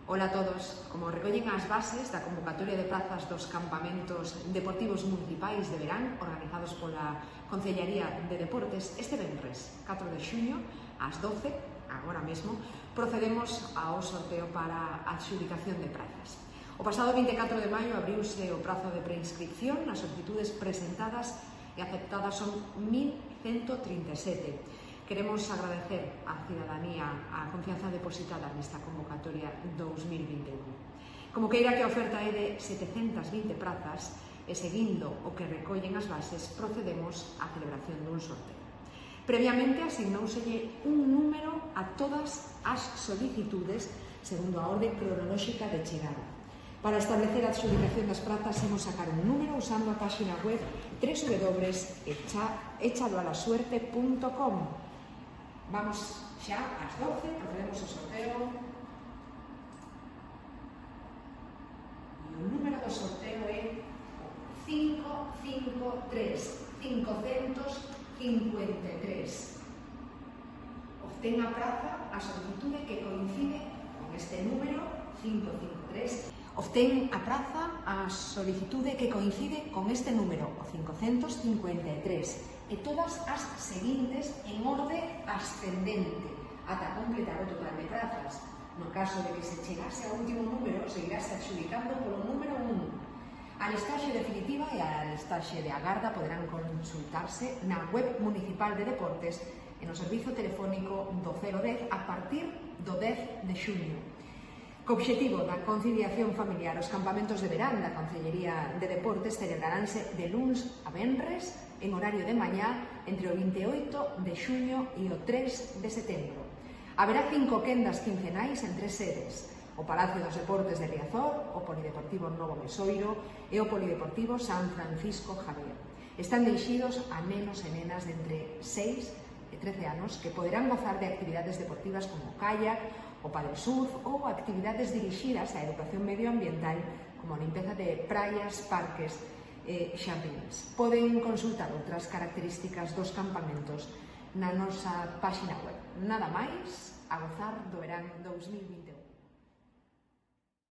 Ola a todos. Como recollen as bases da convocatoria de prazas dos campamentos deportivos municipais de verán organizados pola Concellaría de Deportes, este venres 4 de xuño ás 12, agora mesmo, procedemos ao sorteo para a adxudicación de prazas. O pasado 24 de maio abriuse o prazo de preinscripción, as solicitudes presentadas e aceptadas son 1137. Queremos agradecer á cidadanía a confianza depositada nesta convocatoria 2021. Como queira que a oferta é de 720 prazas e seguindo o que recollen as bases, procedemos á celebración dun sorteo. Previamente asignouselle un número a todas as solicitudes segundo a orde cronolóxica de chegada. Para establecer a adxudicación das prazas, imos sacar un número usando a página web www.echadolasuerte.com. Vamos xa ás 12, procedemos ao sorteo. E o número do sorteo é 553. Obtén a praza a solicitude que coincide con este número 553. Obtén a praza a solicitude que coincide con este número, o 553, e todas as seguintes en orde ascendente, ata completar o total de prazas. No caso de que se chegase ao último número, seguirase adxudicando polo número 1. A listaxe definitiva e a listaxe de agarda poderán consultarse na web municipal de deportes e no servizo telefónico do 010 a partir do 10 de xuño. Co obxectivo da conciliación familiar, os campamentos de verán da Concellería de Deportes celebraránse de luns a venres en horario de mañá entre o 28 de xuño e o 3 de setembro. Haberá 5 quendas quincenais en 3 sedes: o Palacio dos Deportes de Riazor, o Polideportivo Novo Mesoiro e o Polideportivo San Francisco Javier. Están dirixidos a nenos e nenas de entre 6 e 13 anos que poderán gozar de actividades deportivas como kayak, o paddle surf ou actividades dirixidas á educación medioambiental como a limpeza de praias, parques e xardíns. Poden consultar outras características dos campamentos na nosa páxina web. Nada máis, a gozar do verán 2021.